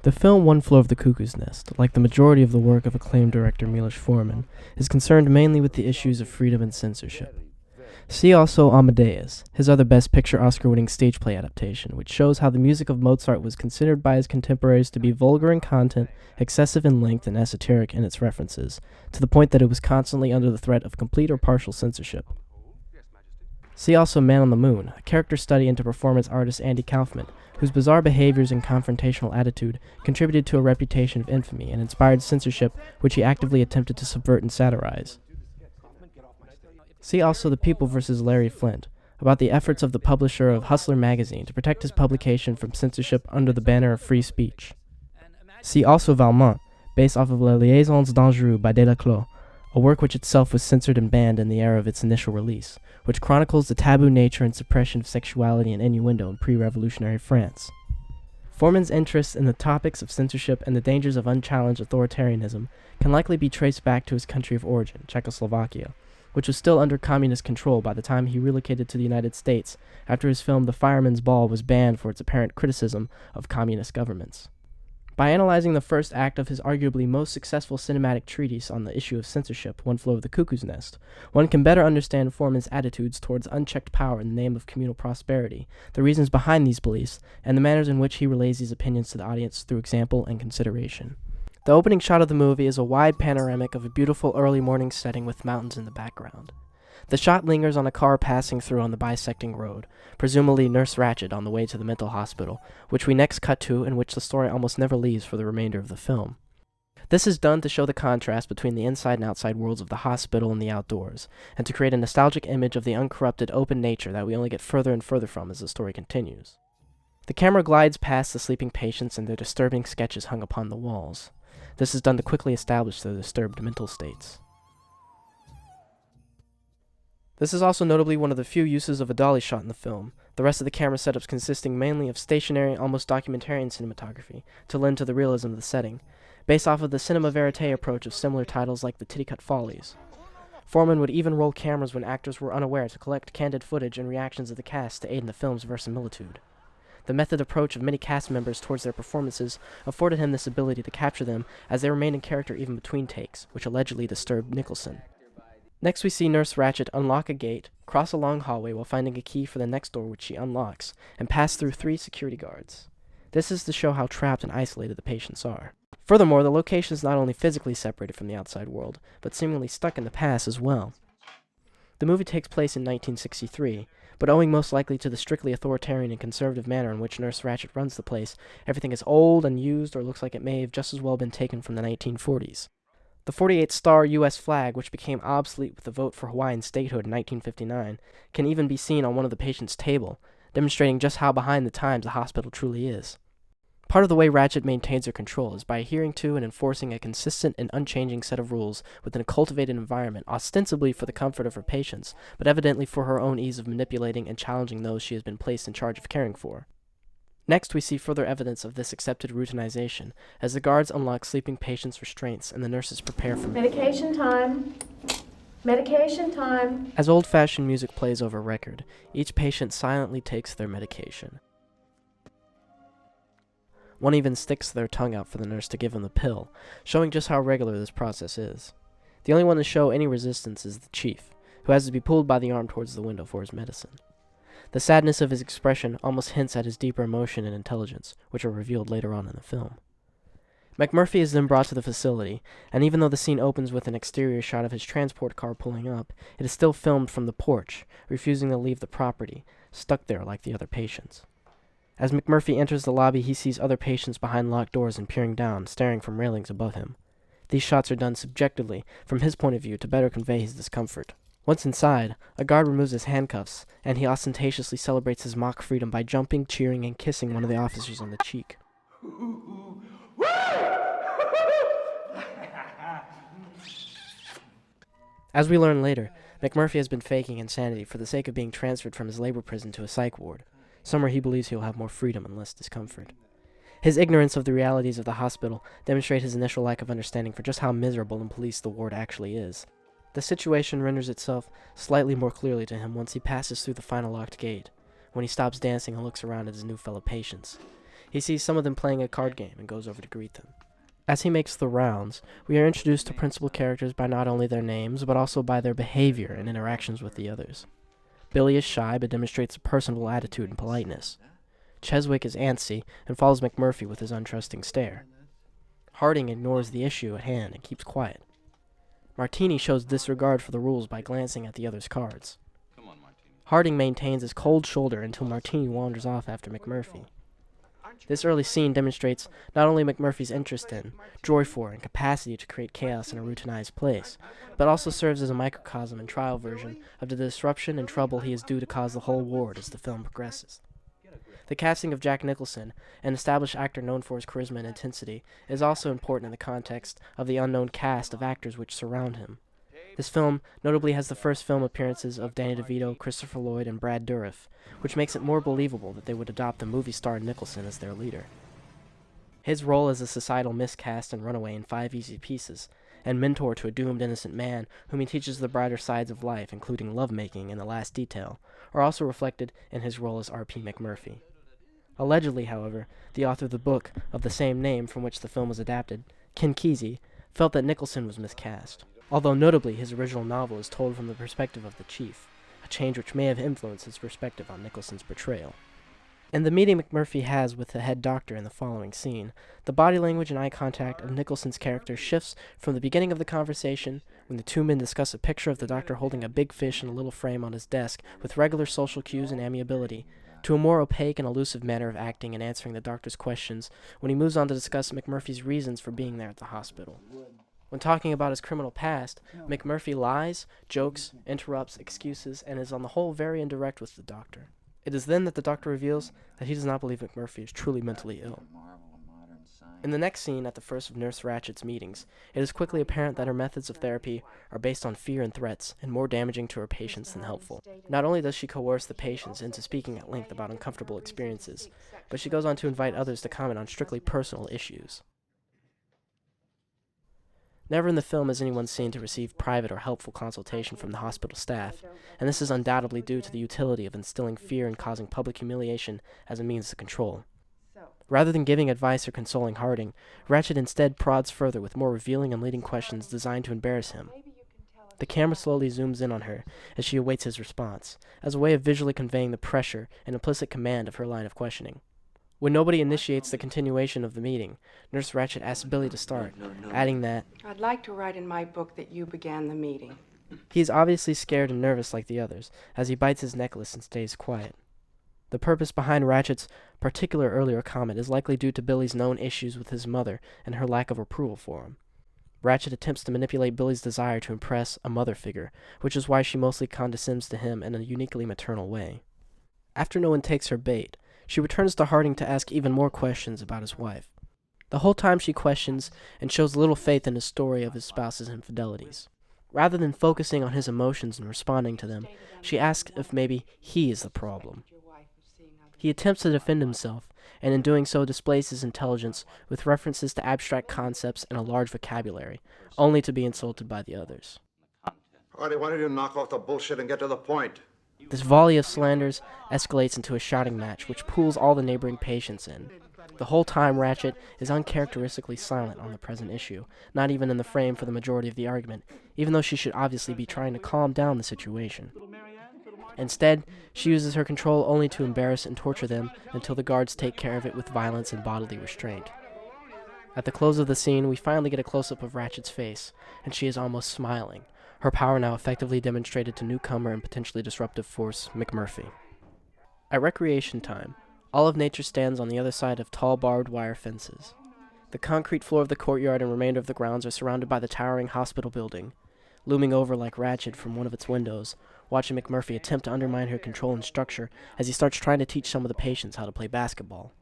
The film One Flew Over the Cuckoo's Nest, like the majority of the work of acclaimed director Milos Forman, is concerned mainly with the issues of freedom and censorship. See also Amadeus, his other Best Picture Oscar-winning stage play adaptation, which shows how the music of Mozart was considered by his contemporaries to be vulgar in content, excessive in length, and esoteric in its references, to the point that it was constantly under the threat of complete or partial censorship. See also Man on the Moon, a character study into performance artist Andy Kaufman, whose bizarre behaviors and confrontational attitude contributed to a reputation of infamy and inspired censorship which he actively attempted to subvert and satirize. See also The People vs. Larry Flynt, about the efforts of the publisher of Hustler magazine to protect his publication from censorship under the banner of free speech. See also Valmont, based off of Les Liaisons Dangereuses by Delaclos, a work which itself was censored and banned in the era of its initial release, which chronicles the taboo nature and suppression of sexuality and innuendo in pre-revolutionary France. Forman's interest in the topics of censorship and the dangers of unchallenged authoritarianism can likely be traced back to his country of origin, Czechoslovakia, which was still under communist control by the time he relocated to the United States after his film The Fireman's Ball was banned for its apparent criticism of communist governments. By analyzing the first act of his arguably most successful cinematic treatise on the issue of censorship, One Flew Over the Cuckoo's Nest, one can better understand Forman's attitudes towards unchecked power in the name of communal prosperity, the reasons behind these beliefs, and the manners in which he relays these opinions to the audience through example and consideration. The opening shot of the movie is a wide panoramic of a beautiful early morning setting with mountains in the background. The shot lingers on a car passing through on the bisecting road, presumably Nurse Ratched on the way to the mental hospital, which we next cut to and which the story almost never leaves for the remainder of the film. This is done to show the contrast between the inside and outside worlds of the hospital and the outdoors, and to create a nostalgic image of the uncorrupted open nature that we only get further and further from as the story continues. The camera glides past the sleeping patients and their disturbing sketches hung upon the walls. This is done to quickly establish their disturbed mental states. This is also notably one of the few uses of a dolly shot in the film, the rest of the camera setups consisting mainly of stationary, almost documentarian cinematography, to lend to the realism of the setting, based off of the cinema verite approach of similar titles like The Tittycut Follies. Forman would even roll cameras when actors were unaware to collect candid footage and reactions of the cast to aid in the film's verisimilitude. The method approach of many cast members towards their performances afforded him this ability to capture them as they remained in character even between takes, which allegedly disturbed Nicholson. Next we see Nurse Ratched unlock a gate, cross a long hallway while finding a key for the next door which she unlocks, and pass through 3 security guards. This is to show how trapped and isolated the patients are. Furthermore, the location is not only physically separated from the outside world, but seemingly stuck in the past as well. The movie takes place in 1963, but owing most likely to the strictly authoritarian and conservative manner in which Nurse Ratched runs the place, everything is old, unused, or looks like it may have just as well been taken from the 1940s. The 48-star U.S. flag, which became obsolete with the vote for Hawaiian statehood in 1959, can even be seen on one of the patients' table, demonstrating just how behind the times the hospital truly is. Part of the way Ratched maintains her control is by adhering to and enforcing a consistent and unchanging set of rules within a cultivated environment, ostensibly for the comfort of her patients, but evidently for her own ease of manipulating and challenging those she has been placed in charge of caring for. Next, we see further evidence of this accepted routinization, as the guards unlock sleeping patients' restraints and the nurses prepare for medication time. Medication time. As old-fashioned music plays over record, each patient silently takes their medication. One even sticks their tongue out for the nurse to give them the pill, showing just how regular this process is. The only one to show any resistance is the chief, who has to be pulled by the arm towards the window for his medicine. The sadness of his expression almost hints at his deeper emotion and intelligence, which are revealed later on in the film. McMurphy is then brought to the facility, and even though the scene opens with an exterior shot of his transport car pulling up, it is still filmed from the porch, refusing to leave the property, stuck there like the other patients. As McMurphy enters the lobby, he sees other patients behind locked doors and peering down, staring from railings above him. These shots are done subjectively, from his point of view, to better convey his discomfort. Once inside, a guard removes his handcuffs, and he ostentatiously celebrates his mock freedom by jumping, cheering, and kissing one of the officers on the cheek. As we learn later, McMurphy has been faking insanity for the sake of being transferred from his labor prison to a psych ward, somewhere he believes he will have more freedom and less discomfort. His ignorance of the realities of the hospital demonstrates his initial lack of understanding for just how miserable and policed the ward actually is. The situation renders itself slightly more clearly to him once he passes through the final locked gate, when he stops dancing and looks around at his new fellow patients. He sees some of them playing a card game and goes over to greet them. As he makes the rounds, we are introduced to principal characters by not only their names, but also by their behavior and interactions with the others. Billy is shy, but demonstrates a personable attitude and politeness. Cheswick is antsy and follows McMurphy with his untrusting stare. Harding ignores the issue at hand and keeps quiet. Martini shows disregard for the rules by glancing at the other's cards. Harding maintains his cold shoulder until Martini wanders off after McMurphy. This early scene demonstrates not only McMurphy's interest in, joy for, and capacity to create chaos in a routinized place, but also serves as a microcosm and trial version of the disruption and trouble he is due to cause the whole ward as the film progresses. The casting of Jack Nicholson, an established actor known for his charisma and intensity, is also important in the context of the unknown cast of actors which surround him. This film notably has the first film appearances of Danny DeVito, Christopher Lloyd, and Brad Dourif, which makes it more believable that they would adopt the movie star Nicholson as their leader. His role as a societal miscast and runaway in 5 Easy Pieces, and mentor to a doomed innocent man whom he teaches the brighter sides of life, including lovemaking and The Last Detail, are also reflected in his role as R.P. McMurphy. Allegedly, however, the author of the book of the same name from which the film was adapted, Ken Kesey, felt that Nicholson was miscast. Although notably his original novel is told from the perspective of the chief, a change which may have influenced his perspective on Nicholson's portrayal. In the meeting McMurphy has with the head doctor in the following scene, the body language and eye contact of Nicholson's character shifts from the beginning of the conversation, when the two men discuss a picture of the doctor holding a big fish in a little frame on his desk with regular social cues and amiability, to a more opaque and elusive manner of acting and answering the doctor's questions when he moves on to discuss McMurphy's reasons for being there at the hospital. When talking about his criminal past, McMurphy lies, jokes, interrupts, excuses, and is on the whole very indirect with the doctor. It is then that the doctor reveals that he does not believe McMurphy is truly mentally ill. In the next scene, at the first of Nurse Ratched's meetings, it is quickly apparent that her methods of therapy are based on fear and threats, and more damaging to her patients than helpful. Not only does she coerce the patients into speaking at length about uncomfortable experiences, but she goes on to invite others to comment on strictly personal issues. Never in the film is anyone seen to receive private or helpful consultation from the hospital staff, and this is undoubtedly due to the utility of instilling fear and causing public humiliation as a means to control. Rather than giving advice or consoling Harding, Ratched instead prods further with more revealing and leading questions designed to embarrass him. The camera slowly zooms in on her as she awaits his response, as a way of visually conveying the pressure and implicit command of her line of questioning. When nobody initiates the continuation of the meeting, Nurse Ratched asks Billy to start, adding that, "I'd like to write in my book that you began the meeting." he is obviously scared and nervous like the others, as he bites his necklace and stays quiet. The purpose behind Ratched's particular earlier comment is likely due to Billy's known issues with his mother and her lack of approval for him. Ratched attempts to manipulate Billy's desire to impress a mother figure, which is why she mostly condescends to him in a uniquely maternal way. After no one takes her bait, she returns to Harding to ask even more questions about his wife. The whole time she questions and shows little faith in his story of his spouse's infidelities. Rather than focusing on his emotions and responding to them, she asks if maybe he is the problem. He attempts to defend himself, and in doing so displays his intelligence with references to abstract concepts and a large vocabulary, only to be insulted by the others. Artie, why don't you knock off the bullshit and get to the point? This volley of slanders escalates into a shouting match, which pulls all the neighboring patients in. The whole time, Ratched is uncharacteristically silent on the present issue, not even in the frame for the majority of the argument, even though she should obviously be trying to calm down the situation. Instead, she uses her control only to embarrass and torture them until the guards take care of it with violence and bodily restraint. At the close of the scene, we finally get a close-up of Ratched's face, and she is almost smiling, her power now effectively demonstrated to newcomer and potentially disruptive force McMurphy. At recreation time, all of nature stands on the other side of tall barbed wire fences. The concrete floor of the courtyard and remainder of the grounds are surrounded by the towering hospital building. Looming over like Ratched from one of its windows, watching McMurphy attempt to undermine her control and structure as he starts trying to teach some of the patients how to play basketball.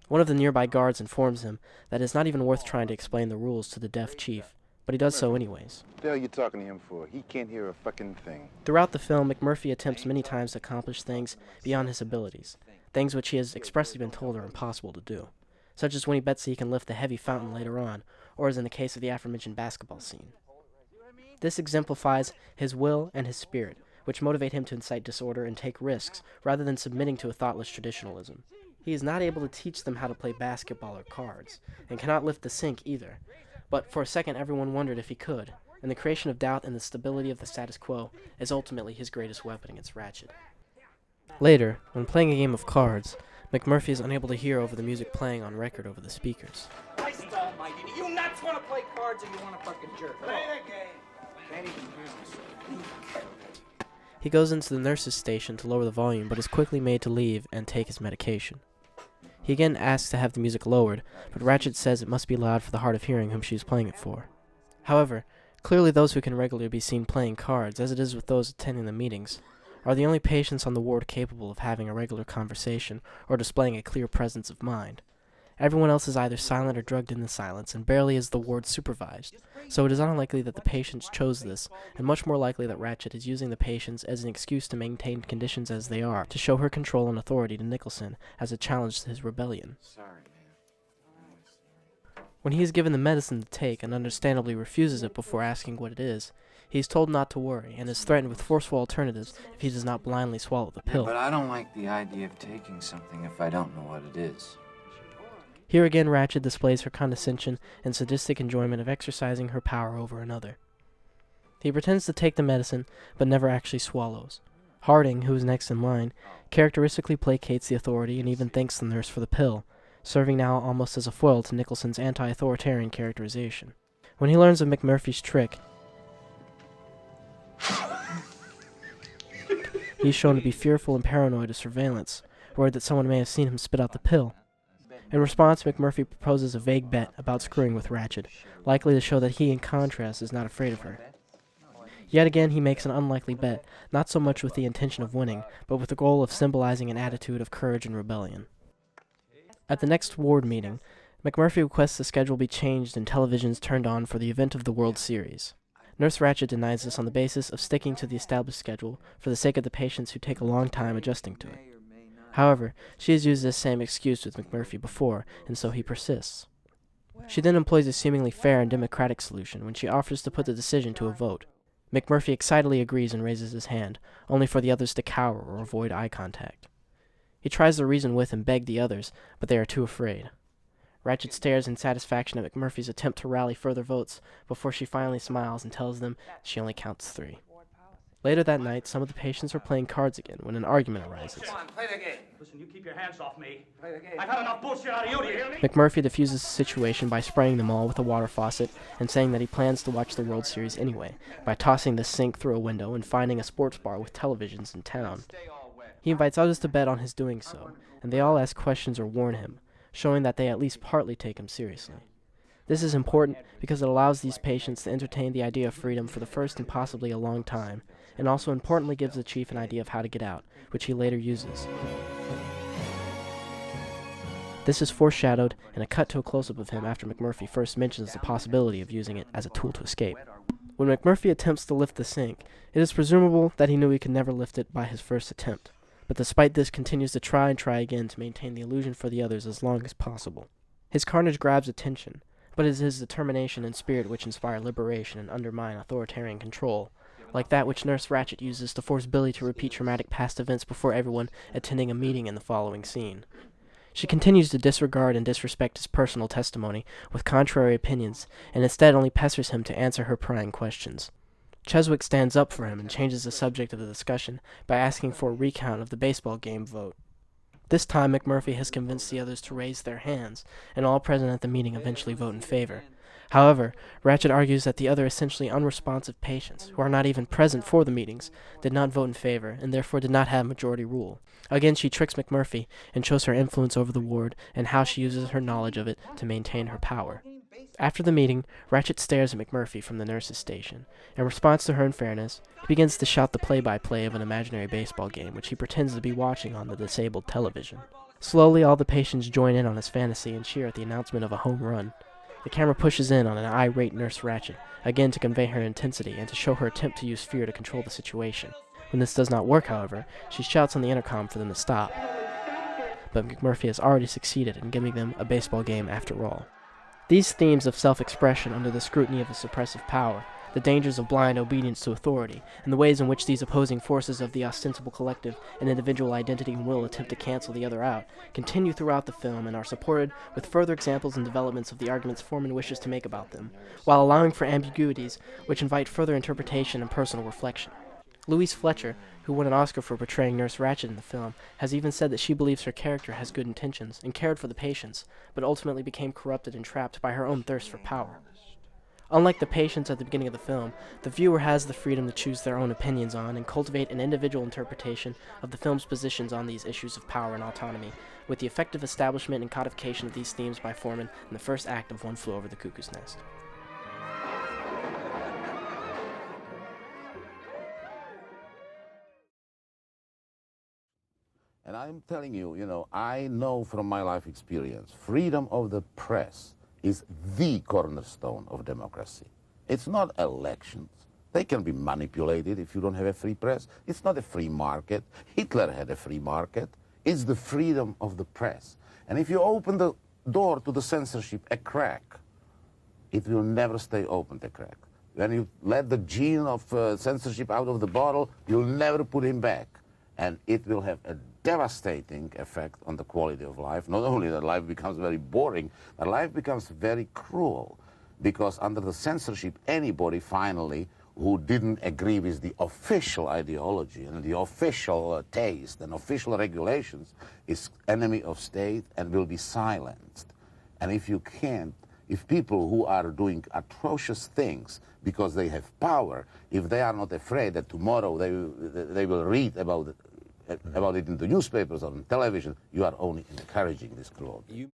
One of the nearby guards informs him that it's not even worth trying to explain the rules to the deaf chief, but he does so anyways. What the hell are you talking to him for? He can't hear a fucking thing. Throughout the film, McMurphy attempts many times to accomplish things beyond his abilities, things which he has expressly been told are impossible to do, such as when he bets he can lift a heavy fountain later on, or as in the case of the aforementioned basketball scene. This exemplifies his will and his spirit, which motivate him to incite disorder and take risks, rather than submitting to a thoughtless traditionalism. He is not able to teach them how to play basketball or cards, and cannot lift the sink either. But for a second everyone wondered if he could, and the creation of doubt and the stability of the status quo is ultimately his greatest weapon against Ratched. Later, when playing a game of cards, McMurphy is unable to hear over the music playing on record over the speakers. Christ almighty, do you nuts want to play cards or you want to fucking jerk? Play the game. Can't even hear us. He goes into the nurse's station to lower the volume, but is quickly made to leave and take his medication. He again asks to have the music lowered, but Ratched says it must be loud for the hard of hearing whom she is playing it for. However, clearly those who can regularly be seen playing cards, as it is with those attending the meetings, are the only patients on the ward capable of having a regular conversation or displaying a clear presence of mind. Everyone else is either silent or drugged into silence, and barely is the ward supervised, so it is unlikely that the patients chose this, and much more likely that Ratched is using the patients as an excuse to maintain conditions as they are, to show her control and authority to Nicholson as a challenge to his rebellion. Sorry, man. When he is given the medicine to take and understandably refuses it before asking what it is, he is told not to worry, and is threatened with forceful alternatives if he does not blindly swallow the pill. But I don't like the idea of taking something if I don't know what it is. Here again Ratched displays her condescension and sadistic enjoyment of exercising her power over another. He pretends to take the medicine, but never actually swallows. Harding, who is next in line, characteristically placates the authority and even thanks the nurse for the pill, serving now almost as a foil to Nicholson's anti-authoritarian characterization. When he learns of McMurphy's trick, he is shown to be fearful and paranoid of surveillance, worried that someone may have seen him spit out the pill. In response, McMurphy proposes a vague bet about screwing with Ratched, likely to show that he, in contrast, is not afraid of her. Yet again he makes an unlikely bet, not so much with the intention of winning, but with the goal of symbolizing an attitude of courage and rebellion. At the next ward meeting, McMurphy requests the schedule be changed and televisions turned on for the event of the World Series. Nurse Ratched denies this on the basis of sticking to the established schedule for the sake of the patients who take a long time adjusting to it. However, she has used this same excuse with McMurphy before, and so he persists. She then employs a seemingly fair and democratic solution when she offers to put the decision to a vote. McMurphy excitedly agrees and raises his hand, only for the others to cower or avoid eye contact. He tries to reason with and beg the others, but they are too afraid. Ratched stares in satisfaction at McMurphy's attempt to rally further votes before she finally smiles and tells them she only counts 3. Later that night, some of the patients are playing cards again when an argument arises. Come on, play the game. Listen, you keep your hands off me. Play the game. I've had enough bullshit out of you, do you hear me? McMurphy diffuses the situation by spraying them all with a water faucet and saying that he plans to watch the World Series anyway, by tossing the sink through a window and finding a sports bar with televisions in town. He invites others to bet on his doing so, and they all ask questions or warn him, showing that they at least partly take him seriously. This is important because it allows these patients to entertain the idea of freedom for the first and possibly a long time, and also importantly gives the chief an idea of how to get out, which he later uses. This is foreshadowed in a cut to a close-up of him after McMurphy first mentions the possibility of using it as a tool to escape. When McMurphy attempts to lift the sink, it is presumable that he knew he could never lift it by his first attempt, but despite this continues to try and try again to maintain the illusion for the others as long as possible. His carnage grabs attention, but it is his determination and spirit which inspire liberation and undermine authoritarian control, like that which Nurse Ratched uses to force Billy to repeat traumatic past events before everyone attending a meeting in the following scene. She continues to disregard and disrespect his personal testimony with contrary opinions, and instead only pesters him to answer her prying questions. Cheswick stands up for him and changes the subject of the discussion by asking for a recount of the baseball game vote. This time McMurphy has convinced the others to raise their hands, and all present at the meeting eventually vote in favor. However, Ratched argues that the other essentially unresponsive patients, who are not even present for the meetings, did not vote in favor, and therefore did not have majority rule. Again, she tricks McMurphy and shows her influence over the ward and how she uses her knowledge of it to maintain her power. After the meeting, Ratched stares at McMurphy from the nurse's station. In response to her unfairness, he begins to shout the play-by-play of an imaginary baseball game, which he pretends to be watching on the disabled television. Slowly, all the patients join in on his fantasy and cheer at the announcement of a home run. The camera pushes in on an irate Nurse Ratched, again to convey her intensity and to show her attempt to use fear to control the situation. When this does not work, however, she shouts on the intercom for them to stop. But McMurphy has already succeeded in giving them a baseball game after all. These themes of self-expression under the scrutiny of a suppressive power the dangers of blind obedience to authority, and the ways in which these opposing forces of the ostensible collective and individual identity and will attempt to cancel the other out, continue throughout the film and are supported with further examples and developments of the arguments Forman wishes to make about them, while allowing for ambiguities which invite further interpretation and personal reflection. Louise Fletcher, who won an Oscar for portraying Nurse Ratched in the film, has even said that she believes her character has good intentions and cared for the patients, but ultimately became corrupted and trapped by her own thirst for power. Unlike the patients at the beginning of the film, the viewer has the freedom to choose their own opinions on and cultivate an individual interpretation of the film's positions on these issues of power and autonomy, with the effective establishment and codification of these themes by Forman in the first act of One Flew Over the Cuckoo's Nest. And I'm telling you, I know from my life experience, freedom of the press is the cornerstone of democracy. It's not elections. They can be manipulated if you don't have a free press. It's not a free market. Hitler had a free market. It's the freedom of the press. And if you open the door to the censorship a crack, it will never stay open a crack. When you let the gene of censorship out of the bottle, you'll never put him back. And it will have a devastating effect on the quality of life. Not only that life becomes very boring, but life becomes very cruel. Because under the censorship, anybody finally who didn't agree with the official ideology and the official taste and official regulations is enemy of state and will be silenced. And if you can't, if people who are doing atrocious things because they have power, if they are not afraid that tomorrow they will read about it in the newspapers or on television, you are only encouraging this cruelty.